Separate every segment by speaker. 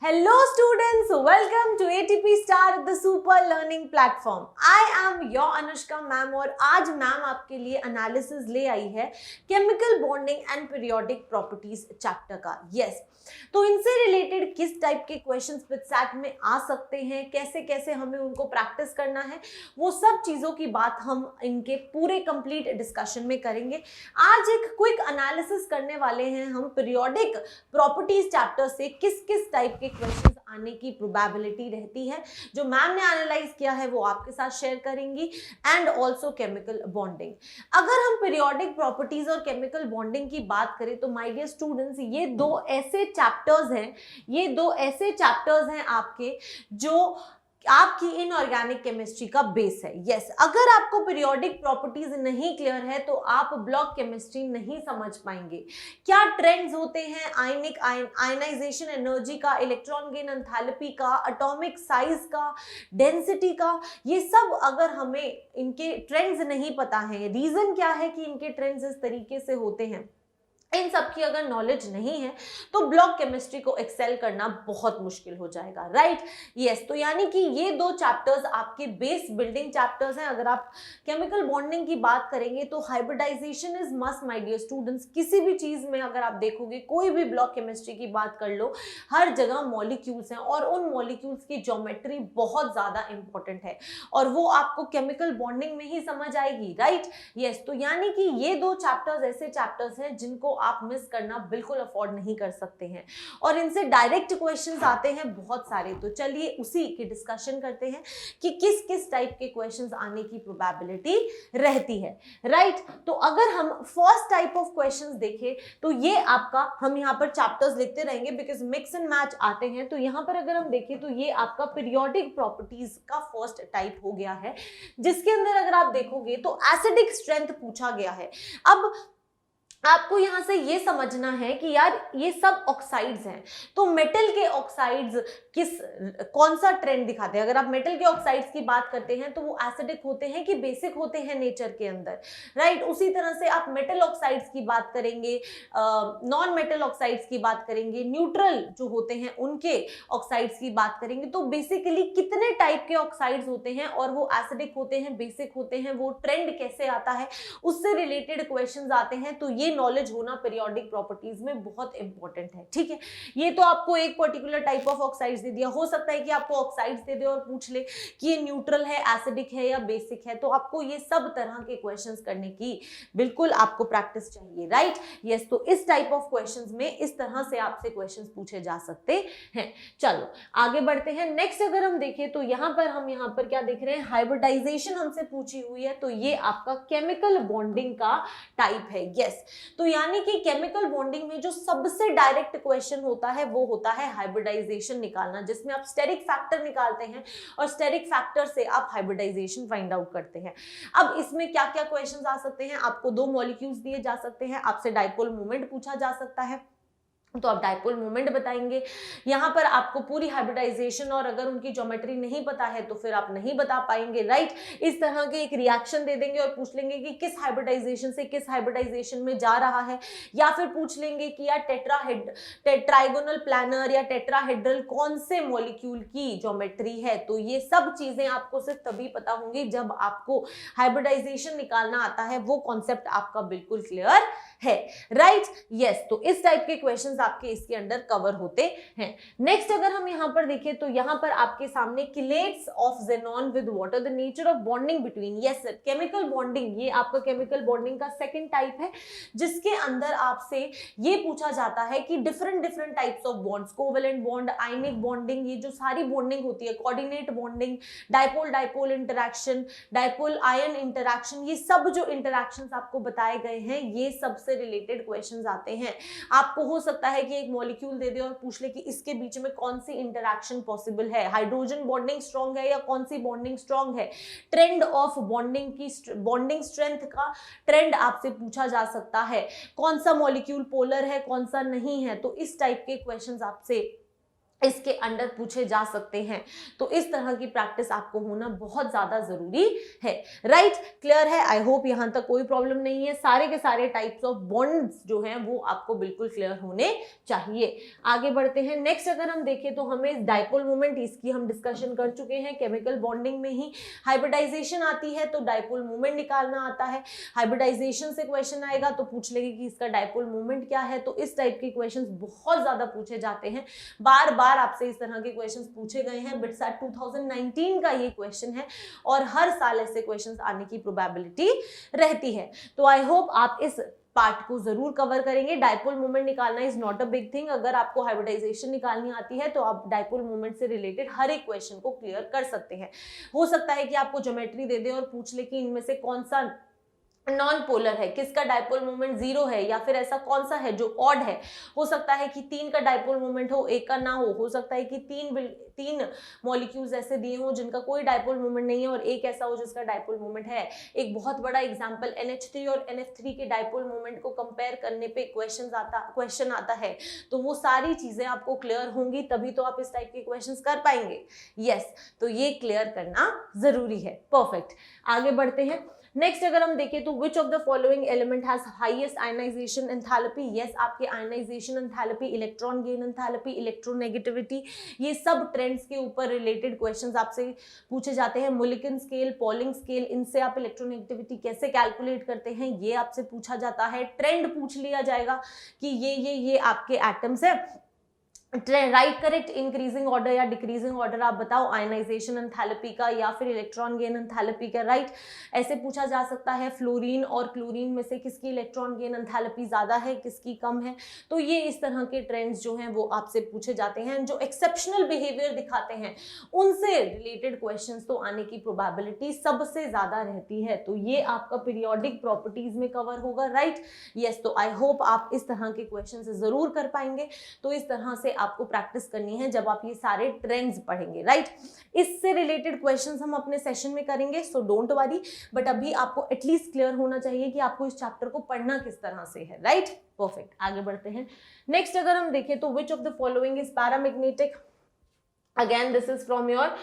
Speaker 1: Hello students, welcome to ATP Star, the super learning platform. I am your Anushka ma'am और आज ma'am आपके लिए analysis ले आई है chemical bonding and periodic properties chapter का. Yes, तो इनसे रिलेटेड किस टाइप के क्वेश्चंस विद में आ सकते हैं, कैसे कैसे हमें उनको प्रैक्टिस करना है, वो सब चीज़ों की बात हम इनके पूरे कंप्लीट डिस्कशन में करेंगे. आज एक क्विक एनालिसिस करने वाले हैं हम पीरियोडिक प्रॉपर्टीज चैप्टर से किस किस टाइप के क्वेश्चंस आने की प्रोबेबिलिटी रहती है. जो मैम ने एनालाइज किया है वो आपके साथ शेयर करेंगी एंड ऑल्सो केमिकल बॉन्डिंग. अगर हम पीरियोडिक प्रॉपर्टीज और केमिकल बॉन्डिंग की बात करें तो माय डियर स्टूडेंट्स, ये दो ऐसे चैप्टर्स हैं आपके जो आपकी इनऑर्गेनिक केमिस्ट्री का बेस है. यस, अगर आपको पीरियोडिक प्रॉपर्टीज नहीं क्लियर है तो आप ब्लॉक केमिस्ट्री नहीं समझ पाएंगे. क्या ट्रेंड्स होते हैं आयनिक आयनाइजेशन एनर्जी का, इलेक्ट्रॉन गेन एंथैल्पी का, एटॉमिक साइज का, डेंसिटी का, ये सब अगर हमें इनके ट्रेंड्स नहीं पता है, रीजन क्या है कि इनके ट्रेंड्स इस तरीके से होते हैं, इन सब की अगर नॉलेज नहीं है तो ब्लॉक केमिस्ट्री को एक्सेल करना बहुत मुश्किल हो जाएगा. राइट? यस, तो यानी कि ये दो चैप्टर्स आपके बेस बिल्डिंग चैप्टर्स हैं. अगर आप केमिकल बॉन्डिंग की बात करेंगे तो hybridisation is must my dear students. किसी भी चीज में अगर आप देखोगे, कोई भी ब्लॉक केमिस्ट्री की बात कर लो, हर जगह मॉलिक्यूल्स हैं और उन मॉलिक्यूल्स की ज्योमेट्री बहुत ज्यादा इंपॉर्टेंट है और वो आपको केमिकल बॉन्डिंग में ही समझ आएगी. राइट? यस, तो यानी कि ये दो चैप्टर्स ऐसे चैप्टर्स हैं जिनको आप मिस करना बिल्कुल अफोर्ड नहीं कर सकते हैं और इनसे डायरेक्ट क्वेश्चंस आते हैं बहुत सारे. तो चलिए उसी की डिस्कशन करते हैं कि किस किस टाइप के क्वेश्चंस आने की प्रोबेबिलिटी रहती है. राइट? तो अगर हम फर्स्ट टाइप ऑफ क्वेश्चंस देखें तो ये आपका, हम यहाँ पर चैप्टर्स लिखते रहेंगे बिकॉज मिक्स एंड मैच आते हैं. तो यहाँ पर अगर हम देखें तो ये आपका पीरियोडिक प्रॉपर्टीज का फर्स्ट टाइप हो गया है, जिसके अंदर अगर आप देखोगे तो एसिडिक स्ट्रेंथ पूछा गया है. अब आपको यहां से ये समझना है कि यार ये सब ऑक्साइड्स हैं, तो मेटल के ऑक्साइड्स कौन सा ट्रेंड दिखाते हैं. अगर आप मेटल के ऑक्साइड्स की बात करते हैं तो वो एसिडिक होते हैं कि बेसिक होते हैं नेचर के अंदर. राइट? उसी तरह से आप मेटल ऑक्साइड्स की बात करेंगे, नॉन मेटल ऑक्साइड्स की बात करेंगे, न्यूट्रल जो होते हैं उनके ऑक्साइड्स की बात करेंगे. तो बेसिकली कितने टाइप के ऑक्साइड्स होते हैं और वो एसिडिक होते हैं, बेसिक होते हैं, वो ट्रेंड कैसे आता है, उससे रिलेटेड क्वेश्चंस आते हैं. तो ये नॉलेज होना पीरियोडिक प्रॉपर्टीज में बहुत इंपॉर्टेंट है. ठीक है, ये तो आपको एक पर्टिकुलर टाइप ऑफ ऑक्साइड्स दे दिया. हो सकता है कि आपको ऑक्साइड्स दे दे और पूछ ले कि ये न्यूट्रल है, एसिडिक है या बेसिक है. तो आपको ये सब तरह के क्वेश्चंस करने की बिल्कुल आपको प्रैक्टिस चाहिए. राइट? यस, तो इस टाइप ऑफ क्वेश्चंस में इस तरह से आपसे क्वेश्चंस पूछे जा सकते हैं. चलो आगे बढ़ते हैं. नेक्स्ट अगर हम देखें तो यहाँ पर क्या देख रहे हैं, हाइब्रिडाइजेशन हमसे पूछी हुई है. तो ये आपका केमिकल बॉन्डिंग का टाइप है. यस, तो यानी कि केमिकल बॉन्डिंग में जो सबसे डायरेक्ट क्वेश्चन होता है वो होता है हाइब्रिडाइजेशन निकालना, जिसमें आप स्टेरिक फैक्टर निकालते हैं और स्टेरिक फैक्टर से आप हाइब्रिडाइजेशन फाइंड आउट करते हैं. अब इसमें क्या क्या क्वेश्चंस आ सकते हैं, आपको दो मॉलिक्यूल्स दिए जा सकते हैं, आपसे डाइपोल मोमेंट पूछा जा सकता है तो आप डाइपोल मोमेंट बताएंगे. यहाँ पर आपको पूरी हाइब्रिडाइजेशन और अगर उनकी ज्योमेट्री नहीं पता है तो फिर आप नहीं बता पाएंगे. राइट? इस तरह के एक रिएक्शन दे देंगे और पूछ लेंगे कि किस हाइब्रिडाइजेशन से किस हाइब्रिडाइजेशन में जा रहा है, या फिर पूछ लेंगे कि यार ट्राइगोनल प्लानर या टेट्राहेड्रल कौन से मॉलिक्यूल की ज्योमेट्री है. तो ये सब चीजें आपको सिर्फ तभी पता होंगी जब आपको हाइब्रिडाइजेशन निकालना आता है. वो कॉन्सेप्ट आपका बिल्कुल क्लियर है. राइट? यस, तो इस टाइप के क्वेश्चंस आपके इसके अंडर कवर होते हैं. नेक्स्ट अगर हम यहाँ पर देखें तो यहाँ पर आपके सामने किलेट्स of xenon with water, the nature of bonding between. Yes sir, chemical bonding, ये आपका केमिकल बॉन्डिंग का सेकंड टाइप है, जिसके अंदर आपसे ये पूछा जाता है कि different types of bonds, covalent bond, ionic bonding, ये जो सारी बॉन्डिंग होती है, coordinate bonding, dipole interaction, dipole ion interaction, ये सब जो इंटरैक्शंस आपको बताए गए हैं ये सबसे रिलेटेड क्वेश्चंस आते हैं. आपको हो सकता है कि एक मॉलिक्यूल दे दे और पूछ ले कि इसके बीच में कौन सी इंटरैक्शन पॉसिबल है, हाइड्रोजन बॉन्डिंग स्ट्रॉन्ग है या कौन सी बॉन्डिंग स्ट्रॉन्ग है, ट्रेंड ऑफ बॉन्डिंग की बॉन्डिंग स्ट्रेंथ का ट्रेंड आपसे पूछा जा सकता है, कौन सा मॉलिक्यूल पोलर है कौन सा नहीं है. तो इस टाइप के क्वेश्चंस आपसे इसके अंडर पूछे जा सकते हैं। तो इस तरह की प्रैक्टिस आपको होना बहुत ज्यादा जरूरी है। राइट, क्लियर है? आई होप यहां तक कोई प्रॉब्लम नहीं है। सारे के सारे टाइप्स ऑफ बॉन्ड्स जो हैं वो आपको बिल्कुल क्लियर होने चाहिए। आगे बढ़ते हैं। नेक्स्ट अगर हम देखें तो हमें डाइपोल मोमेंट, इसकी हम डिस्कशन कर चुके हैं। केमिकल बॉन्डिंग में ही हाइब्रिडाइजेशन आती है तो डाइपोल मोमेंट निकालना आता है। हाइब्रिडाइजेशन से क्वेश्चन आएगा तो पूछ लेंगे कि इसका डाइपोल मोमेंट क्या है। तो इस टाइप के क्वेश्चन बहुत ज्यादा पूछे जाते हैं, बार बार आपसे इस तरह के क्वेश्चंस पूछे गए हैं। बिटसैट 2019 का ये क्वेश्चन है और हर साल ऐसे क्वेश्चंस आने की प्रोबेबिलिटी रहती है। तो आई होप आप इस पार्ट को जरूर कवर करेंगे। डाइपोल मोमेंट निकालना is not a big thing. अगर आपको हाइब्रिडाइजेशन निकालनी आती है तो आप डाइपोल मोमेंट से रिलेटेड हर एक क्वेश्चन को क्लियर कर सकते हैं। हो सकता है कि आपको ज्योमेट्री दे दे और पूछ ले कि इनमें से कौन सा नॉन पोलर है, किसका डाइपोल मोमेंट 0 है, या फिर ऐसा कौन सा है जो ऑड है। हो सकता है कि 3 का डाइपोल मोमेंट हो, 1 का ना हो सकता है कि तीन मॉलिक्यूल्स ऐसे दिए हो जिनका कोई डाइपोल मोमेंट नहीं है और एक ऐसा हो जिसका डाइपोल मोमेंट है। एक बहुत बड़ा एग्जांपल NH3 और NF3 के डाइपोल मोमेंट को कंपेयर करने पे क्वेश्चन आता है। तो वो सारी चीजें आपको क्लियर होंगी तभी तो आप इस टाइप के क्वेश्चंस कर पाएंगे। यस, तो ये क्लियर करना जरूरी है। परफेक्ट, आगे बढ़ते हैं। नेक्स्ट अगर हम देखें तो which of the following element has highest ionization enthalpy. Yes, आपके ionization enthalpy, electron gain enthalpy, electronegativity, ये सब ट्रेंड्स के ऊपर रिलेटेड क्वेश्चंस आपसे पूछे जाते हैं। मुलिकन स्केल, पॉलिंग स्केल, इनसे आप इलेक्ट्रोनेगेटिविटी कैसे कैलकुलेट करते हैं ये आपसे पूछा जाता है। ट्रेंड पूछ लिया जाएगा कि ये आपके एटम्स है। राइट, करेक्ट, इंक्रीजिंग ऑर्डर या डिक्रीजिंग ऑर्डर आप बताओ आयनाइजेशन एंथैल्पी का या फिर इलेक्ट्रॉन गेन एंथैल्पी का। राइट, ऐसे पूछा जा सकता है फ्लोरीन और क्लोरीन में से किसकी इलेक्ट्रॉन गेन एंथैल्पी ज्यादा है, किसकी कम है। तो ये इस तरह के ट्रेंड्स जो हैं वो आपसे पूछे जाते हैं। जो एक्सेप्शनल बिहेवियर दिखाते हैं उनसे रिलेटेड क्वेश्चंस तो आने की प्रोबेबिलिटी सबसे ज्यादा रहती है। तो ये आपका पीरियोडिक प्रॉपर्टीज में कवर होगा। राइट, यस, तो आई होप आप इस तरह के क्वेश्चन जरूर कर पाएंगे। तो इस तरह से आपको प्रैक्टिस करनी है जब आप ये सारे ट्रेंड्स पढ़ेंगे। राइट, इससे रिलेटेड क्वेश्चंस हम अपने सेशन में करेंगे, सो डोंट वरी। बट अभी आपको एटलीस्ट क्लियर होना चाहिए कि आपको इस चैप्टर को पढ़ना किस तरह से है। राइट, परफेक्ट, आगे बढ़ते हैं। नेक्स्ट अगर हम देखें तो which of the following is paramagnetic. Again this is from your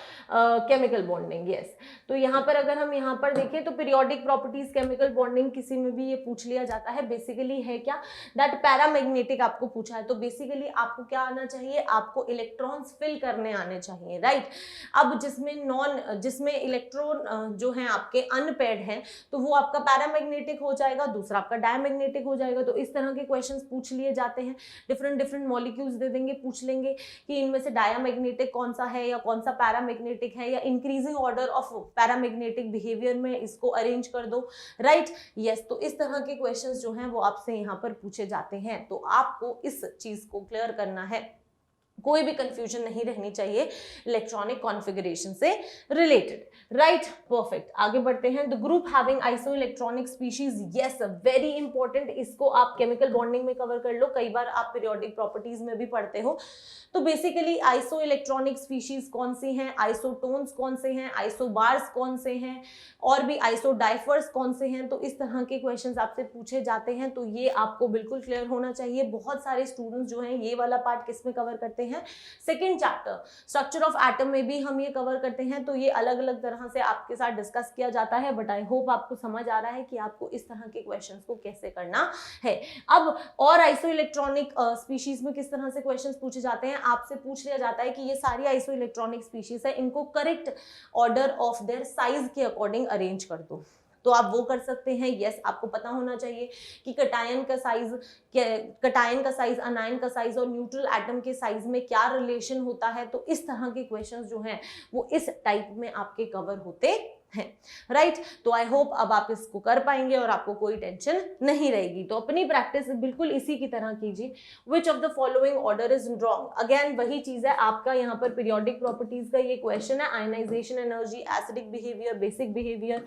Speaker 1: chemical bonding. Yes, तो यहाँ पर अगर हम यहाँ पर देखें तो पीरियोडिक प्रॉपर्टीज केमिकल बॉन्डिंग किसी में भी ये पूछ लिया जाता है। बेसिकली है क्या, दैट पैरामैग्नेटिक आपको पूछा है तो बेसिकली आपको क्या आना चाहिए, आपको इलेक्ट्रॉन्स फिल करने आने चाहिए। राइट, अब जिसमें इलेक्ट्रॉन जो है आपके अनपेयर्ड हैं तो वो आपका पैरामैग्नेटिक हो जाएगा, दूसरा आपका डायमैग्नेटिक हो जाएगा। तो इस तरह के क्वेश्चन पूछ लिए जाते हैं। डिफरेंट मॉलिक्यूल्स दे देंगे, पूछ लेंगे कि इनमें से डायमैग्नेटिक कौन सा है या कौन सा पैरामैग्नेटिक है, या increasing order of paramagnetic behaviour में इसको अरेंज कर दो। राइट, यस, तो इस तरह के क्वेश्चंस जो हैं वो आपसे यहाँ पर पूछे जाते हैं। तो आपको इस चीज को क्लियर करना है, कोई भी कंफ्यूजन नहीं रहनी चाहिए इलेक्ट्रॉनिक कॉन्फ़िगरेशन से रिलेटेड। राइट, परफेक्ट, आगे बढ़ते हैं। The group having iso electronic species, yes, very important. इसको आप केमिकल बॉन्डिंग में कवर कर लो, कई बार आप पीरियोडिक प्रॉपर्टीज में भी पढ़ते हो। तो बेसिकली आइसो इलेक्ट्रॉनिक स्पीशीज कौन सी हैं, आइसोटोन्स कौन से हैं, आइसोबार्स कौन से हैं, और भी आइसोडाइफर्स कौन से हैं। तो इस तरह के क्वेश्चंस आपसे पूछे जाते हैं। तो ये आपको बिल्कुल क्लियर होना चाहिए। बहुत सारे स्टूडेंट्स जो हैं ये वाला पार्ट किस में कवर करते हैं, second chapter structure of atom में भी हम ये कवर करते हैं। तो ये अलग अलग तरह से आपके साथ डिस्कस किया जाता है। बट आई होप आपको समझ आ रहा है कि आपको इस तरह के क्वेश्चंस को कैसे करना है। अब और आइसो इलेक्ट्रॉनिक स्पीशीज में किस तरह से क्वेश्चंस पूछे जाते हैं, आपसे पूछ लिया जाता है कि ये सारी आइसो इलेक्ट्रॉनिक स्पीशीज है, इनको correct order of their size के अकॉर्डिंग अरेंज कर दो। तो आप वो कर सकते हैं। यस, आपको पता होना चाहिए कि कटायन का साइज, अनायन का साइज और न्यूट्रल एटम के साइज में क्या रिलेशन होता है। तो इस तरह के क्वेश्चंस जो हैं वो इस टाइप में आपके कवर होते हैं। राइट, तो आई होप अब आप इसको कर पाएंगे और आपको कोई टेंशन नहीं रहेगी। तो अपनी प्रैक्टिस बिल्कुल इसी की तरह कीजिए। विच of the following order is wrong, again वही चीज है आपका यहाँ पर पीरियोडिक प्रॉपर्टीज का ये क्वेश्चन है। Ionization energy, acidic behaviour, basic behaviour,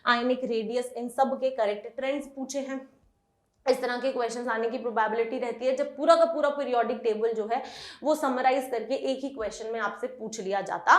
Speaker 1: ionic radius, इन सब के करेक्ट ट्रेंड्स पूछे हैं। इस तरह के क्वेश्चंस आने की प्रोबेबिलिटी रहती है जब पूरा का पूरा पीरियोडिक टेबल जो है वो समराइज करके एक ही क्वेश्चन में आपसे पूछ लिया जाता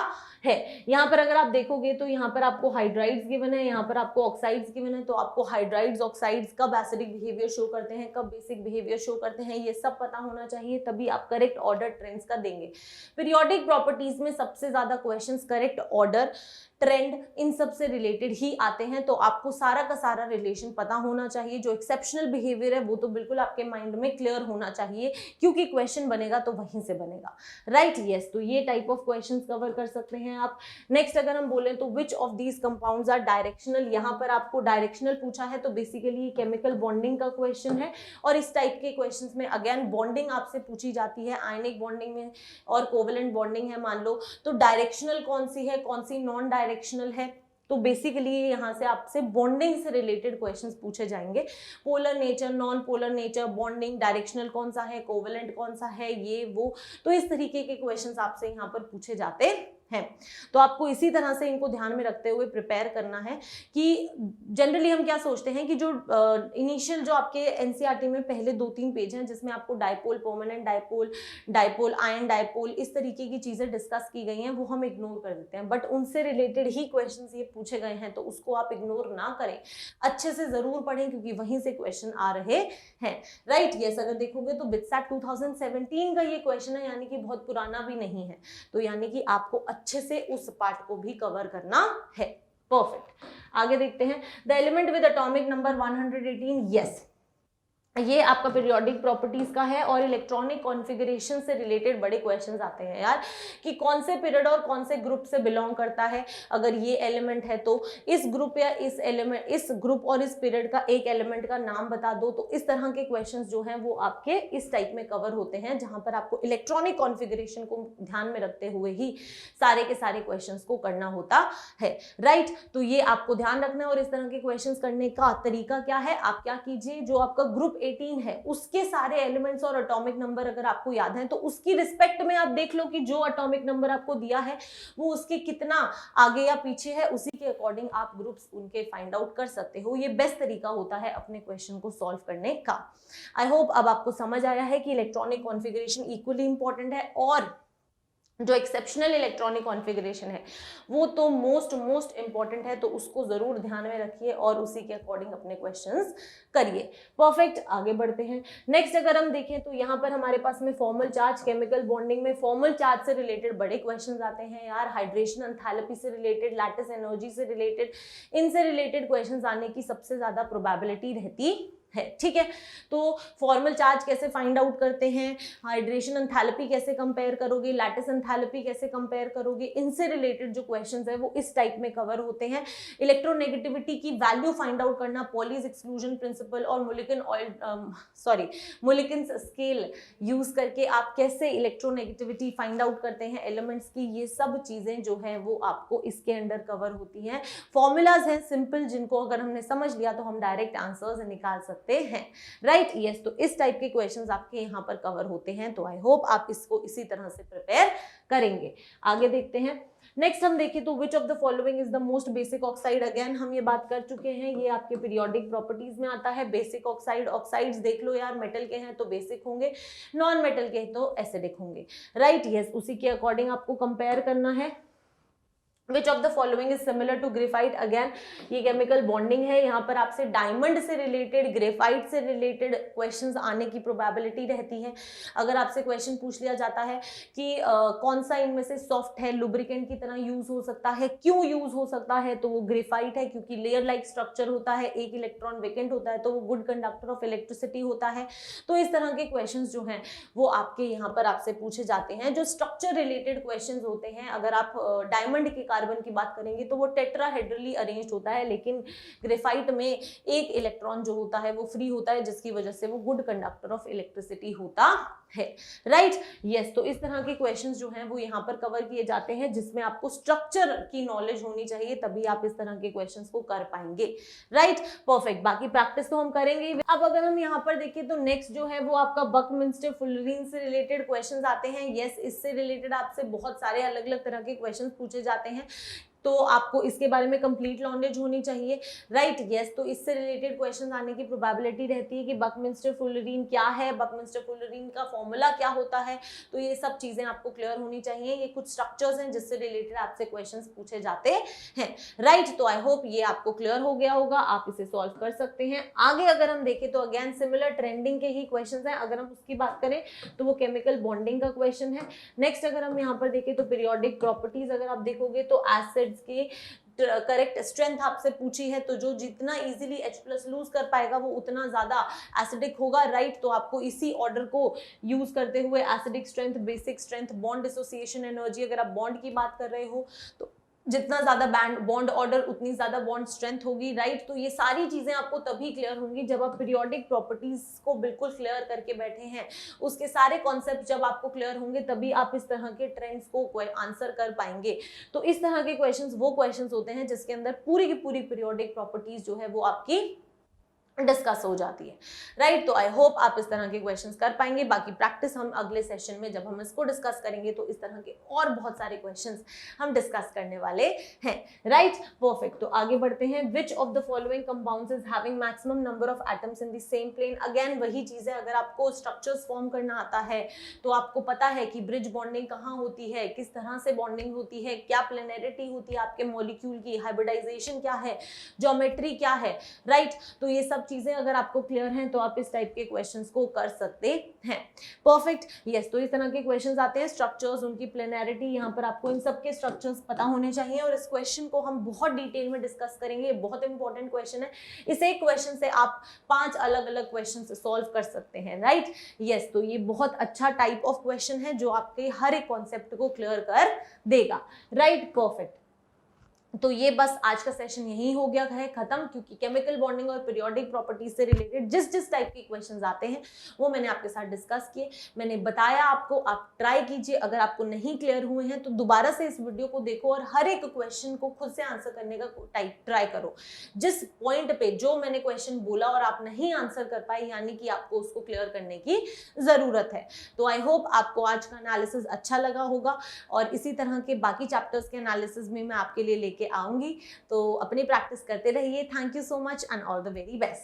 Speaker 1: है। यहाँ पर अगर आप देखोगे तो यहाँ पर आपको हाइड्राइड्स गिवन है, यहाँ पर आपको ऑक्साइड्स गिवन है, तो आपको हाइड्राइड्स ऑक्साइड्स कब एसिडिक बिहेवियर शो करते हैं, कब बेसिक बिहेवियर शो करते हैं, ये सब पता होना चाहिए, तभी आप करेक्ट ऑर्डर ट्रेंड्स का देंगे। पीरियोडिक प्रॉपर्टीज में सबसे ज्यादा क्वेश्चंस करेक्ट ऑर्डर, ट्रेंड, इन सब से रिलेटेड ही आते हैं, तो आपको सारा का सारा रिलेशन पता होना चाहिए। जो एक्सेप्शनल बिहेवियर है वो तो बिल्कुल आपके माइंड में क्लियर होना चाहिए, क्योंकि क्वेश्चन बनेगा तो वहीं से बनेगा, राइट। यस, तो ये टाइप ऑफ क्वेश्चंस कवर कर सकते हैं आप। नेक्स्ट अगर हम बोलें तो which of these compounds are directional, यहाँ पर आपको डायरेक्शनल पूछा है तो बेसिकली केमिकल बॉन्डिंग का क्वेश्चन है, और इस टाइप के क्वेश्चन में अगेन बॉन्डिंग आपसे पूछी जाती है, आयनिक बॉन्डिंग में और कोवेलेंट बॉन्डिंग है मान लो, तो डायरेक्शनल कौन सी है, कौन सी नॉन डायरेक्शनल है, तो बेसिकली यहाँ से आपसे बॉन्डिंग से रिलेटेड क्वेश्चंस पूछे जाएंगे। Polar nature, non polar nature, bonding, directional कौन सा है, कोवेलेंट कौन सा है, ये वो, तो इस तरीके के क्वेश्चंस आपसे यहाँ पर पूछे जाते हैं। तो आपको इसी तरह से इनको ध्यान में रखते हुए प्रिपेयर करना है कि जनरली हम क्या सोचते हैं कि जो इनिशियल जो आपके एनसीईआरटी में पहले 2-3 पेज हैं जिसमें आपको dipole, permanent dipole, dipole, ion dipole, इस तरीके की चीजें डिस्कस की गई हैं, वो हम इग्नोर कर देते हैं, बट उनसे रिलेटेड ही क्वेश्चंस ये पूछे गए हैं, तो उसको आप इग्नोर ना करें, अच्छे से जरूर पढ़ें, क्योंकि वहीं से क्वेश्चन आ रहे हैं, राइट। यस, अगर देखोगे तो बिटसैट 2017 का ये क्वेश्चन है, यानी कि बहुत पुराना भी नहीं है, तो यानी कि आपको अच्छे से उस पार्ट को भी कवर करना है। परफेक्ट, आगे देखते हैं। The element with atomic number 118, yes, ये आपका पीरियोडिक प्रॉपर्टीज का है, और इलेक्ट्रॉनिक कॉन्फ़िगरेशन से रिलेटेड बड़े क्वेश्चंस आते हैं यार, कि कौन से पीरियड और कौन से ग्रुप से बिलोंग करता है, अगर ये एलिमेंट है तो इस ग्रुप या इस एलिमेंट, इस ग्रुप और इस पीरियड का एक एलिमेंट का नाम बता दो, तो इस तरह के क्वेश्चंस जो हैं वो आपके इस टाइप में कवर होते हैं, जहां पर आपको इलेक्ट्रॉनिक कॉन्फ़िगरेशन को ध्यान में रखते हुए ही सारे के सारे क्वेश्चन को करना होता है, राइट। तो ये आपको ध्यान रखना है, और इस तरह के क्वेश्चन करने का तरीका क्या है, आप क्या कीजिए, जो आपका ग्रुप 18 है उसके सारे एलिमेंट्स और एटॉमिक नंबर अगर आपको याद है तो उसकी रिस्पेक्ट में आप देख लो कि जो एटॉमिक नंबर आपको दिया है वो उसके कितना आगे या पीछे है, उसी के अकॉर्डिंग आप ग्रुप्स उनके फाइंड आउट कर सकते हो। ये बेस्ट तरीका होता है अपने क्वेश्चन को सॉल्व करने का। आई होप अब आपको समझ आया है कि इलेक्ट्रॉनिक कॉन्फ़िगरेशन इक्वली इंपॉर्टेंट है, और जो एक्सेप्शनल इलेक्ट्रॉनिक कॉन्फ़िगरेशन है वो तो मोस्ट इंपॉर्टेंट है, तो उसको जरूर ध्यान में रखिए और उसी के अकॉर्डिंग अपने क्वेश्चंस करिए। परफेक्ट, आगे बढ़ते हैं। नेक्स्ट अगर हम देखें तो यहाँ पर हमारे पास में फॉर्मल चार्ज, केमिकल बॉन्डिंग में फॉर्मल चार्ज से रिलेटेड बड़े क्वेश्चंस आते हैं यार, हाइड्रेशन, एंथैल्पी से रिलेटेड, लैटिस एनर्जी से रिलेटेड, इनसे रिलेटेड क्वेश्चंस आने की सबसे ज्यादा प्रोबेबिलिटी रहती है, ठीक है। तो फॉर्मल चार्ज कैसे फाइंड आउट करते हैं, हाइड्रेशन एंथैल्पी कैसे कंपेयर करोगे, लैटिस एंथैल्पी कैसे कंपेयर करोगे, इनसे रिलेटेड जो क्वेश्चंस है वो इस टाइप में कवर होते हैं। इलेक्ट्रोनेगेटिविटी की वैल्यू फाइंड आउट करना, पॉलीज एक्सक्लूजन प्रिंसिपल और मुलिकन स्केल यूज करके आप कैसे इलेक्ट्रोनेगेटिविटी फाइंड आउट करते हैं एलिमेंट्स की, ये सब चीजें जो है वो आपको इसके अंडर कवर होती हैं। फॉर्मूलाज हैं सिंपल, जिनको अगर हमने समझ लिया तो हम डायरेक्ट आंसर्स निकाल सकते हैं, राइट। यस, तो इस टाइप के क्वेश्चंस आपके यहाँ पर कवर होते हैं, तो आई होप आप इसको इसी तरह से प्रिपेयर करेंगे। आगे देखते हैं। नेक्स्ट हम देखें तो which of the following is the most basic oxide, again हम ये बात कर चुके हैं, ये आपके पीरियोडिक प्रॉपर्टीज में आता है। बेसिक ऑक्साइड, ऑक्साइड्स देख लो यार, मेटल के हैं तो बेसिक होंगे, नॉन मेटल के हैं तो एसिडिक होंगे, राइट। यस, उसी के अकॉर्डिंग आपको कंपेयर करना है। Which of the following is similar to graphite, again ये केमिकल बॉन्डिंग है, यहाँ पर आपसे डायमंड से रिलेटेड, ग्रेफाइट से रिलेटेड क्वेश्चंस आने की प्रोबेबिलिटी रहती है। अगर आपसे क्वेश्चन पूछ लिया जाता है कि कौन सा इनमें से सॉफ्ट है, लुब्रिकेंट की तरह यूज हो सकता है, क्यों यूज हो सकता है, तो वो ग्रेफाइट है, क्योंकि लेयर लाइक स्ट्रक्चर होता है, एक इलेक्ट्रॉन वेकेंट होता है, तो वो गुड कंडक्टर ऑफ इलेक्ट्रिसिटी होता है। तो इस तरह के क्वेश्चन जो हैं वो आपके यहाँ पर आपसे पूछे जाते हैं। जो स्ट्रक्चर रिलेटेड क्वेश्चन होते हैं, अगर आप डायमंड के कार्बन की बात करेंगे तो वो टेट्राहेड्रली अरेंज्ड होता है, लेकिन ग्रेफाइट में एक इलेक्ट्रॉन जो होता है वो फ्री होता है, जिसकी वजह से वो गुड कंडक्टर ऑफ इलेक्ट्रिसिटी होता है, राइट। यस, तो इस तरह के क्वेश्चंस जो हैं वो यहाँ पर कवर किए जाते हैं, जिसमें आपको स्ट्रक्चर की नॉलेज होनी चाहिए, तभी आप इस तरह के क्वेश्चंस को कर पाएंगे, राइट। परफेक्ट, बाकी प्रैक्टिस तो हम करेंगे। अब अगर हम यहाँ पर देखें तो नेक्स्ट जो है वो आपका बकमिंस्टर फुलरिन से रिलेटेड क्वेश्चंस आते हैं। यस, इससे रिलेटेड आपसे बहुत सारे अलग अलग तरह के क्वेश्चंस पूछे जाते हैं। तो आपको इसके बारे में कंप्लीट नॉलेज होनी चाहिए, राइट। यस, तो इससे रिलेटेड क्वेश्चन आने की प्रोबेबिलिटी रहती है कि बकमिंस्टर फुलरीन क्या है, बकमिंस्टर फुलरीन का फॉर्मूला क्या होता है, तो ये सब चीजें आपको क्लियर होनी चाहिए। ये कुछ स्ट्रक्चर्स हैं जिससे रिलेटेड आपसे क्वेश्चंस पूछे जाते हैं, राइट। तो आई होप ये आपको क्लियर हो गया होगा, आप इसे सॉल्व कर सकते हैं। आगे अगर हम देखें तो अगेन सिमिलर ट्रेंडिंग के ही क्वेश्चंस हैं। अगर हम उसकी बात करें तो वो केमिकल बॉन्डिंग का क्वेश्चन है। नेक्स्ट अगर हम यहाँ पर देखें तो पीरियोडिक प्रॉपर्टीज अगर आप देखोगे तो एसिड्स की करेक्ट स्ट्रेंथ आपसे पूछी है, तो जो जितना इजीली H+ लूज कर पाएगा वो उतना ज्यादा एसिडिक होगा, राइट। तो आपको इसी ऑर्डर को यूज करते हुए acidic strength, basic strength, bond dissociation energy, अगर आप बॉन्ड की बात कर रहे हो तो जितना ज्यादा बॉन्ड ऑर्डर उतनी ज्यादा बॉन्ड स्ट्रेंथ होगी, राइट। तो ये सारी चीजें आपको तभी क्लियर होंगी जब आप पीरियोडिक प्रॉपर्टीज को बिल्कुल क्लियर करके बैठे हैं। उसके सारे कॉन्सेप्ट जब आपको क्लियर होंगे तभी आप इस तरह के ट्रेंड्स को आंसर कर पाएंगे। तो इस तरह के क्वेश्चंस वो क्वेश्चंस होते हैं जिसके अंदर पूरी की पूरी पीरियोडिक प्रॉपर्टीज जो है वो आपकी डिस्कस हो जाती है, राइट। तो आई होप आप इस तरह के क्वेश्चंस कर पाएंगे। बाकी प्रैक्टिस हम अगले सेशन में जब हम इसको डिस्कस करेंगे तो इस तरह के और बहुत सारे क्वेश्चंस हम डिस्कस करने वाले हैं, राइट। परफेक्ट, तो आगे बढ़ते हैं। Which of the following compounds is having maximum number of atoms in the same plane. Again वही चीज है, अगर आपको स्ट्रक्चर्स फॉर्म करना आता है तो आपको पता है कि ब्रिज बॉन्डिंग कहाँ होती है, किस तरह से बॉन्डिंग होती है, क्या प्लेनरिटी होती है आपके मॉलिक्यूल की, हाइब्रिडाइजेशन क्या है, ज्योमेट्री क्या है, राइट। तो ये सब चीजें अगर आपको क्लियर हैं तो आप इस टाइप के क्वेश्चंस को कर सकते हैं। Perfect, yes. तो इस तरह के क्वेश्चंस आते हैं, स्ट्रक्चर्स, उनकी प्लेनरिटी, यहाँ पर आपको इन सब के स्ट्रक्चर्स पता होने चाहिए और इस क्वेश्चन को हम बहुत डिटेल में डिस्कस करेंगे। ये बहुत इंपॉर्टेंट क्वेश्चन है, इस एक क्वेश्चन से आप 5 अलग अलग क्वेश्चन सॉल्व कर सकते हैं, राइट। यस, तो ये बहुत अच्छा टाइप ऑफ क्वेश्चन है जो आपके हर एक कॉन्सेप्ट को क्लियर कर देगा, राइट। परफेक्ट, तो ये बस आज का सेशन यही हो गया है खत्म, क्योंकि केमिकल बॉन्डिंग और पीरियोडिक प्रॉपर्टीज से रिलेटेड जिस टाइप के क्वेश्चंस आते हैं वो मैंने आपके साथ डिस्कस किए, मैंने बताया आपको। आप ट्राई कीजिए, अगर आपको नहीं क्लियर हुए हैं तो दोबारा से इस वीडियो को देखो और हर एक क्वेश्चन को खुद से आंसर करने का ट्राई करो। जिस पॉइंट पे जो मैंने क्वेश्चन बोला और आप नहीं आंसर कर पाए, यानी कि आपको उसको क्लियर करने की जरूरत है। तो आई होप आपको आज का एनालिसिस अच्छा लगा होगा और इसी तरह के बाकी चैप्टर्स के एनालिसिस में मैं आपके लिए लेके आऊंगी। तो अपनी प्रैक्टिस करते रहिए। Thank you so much and all the very best.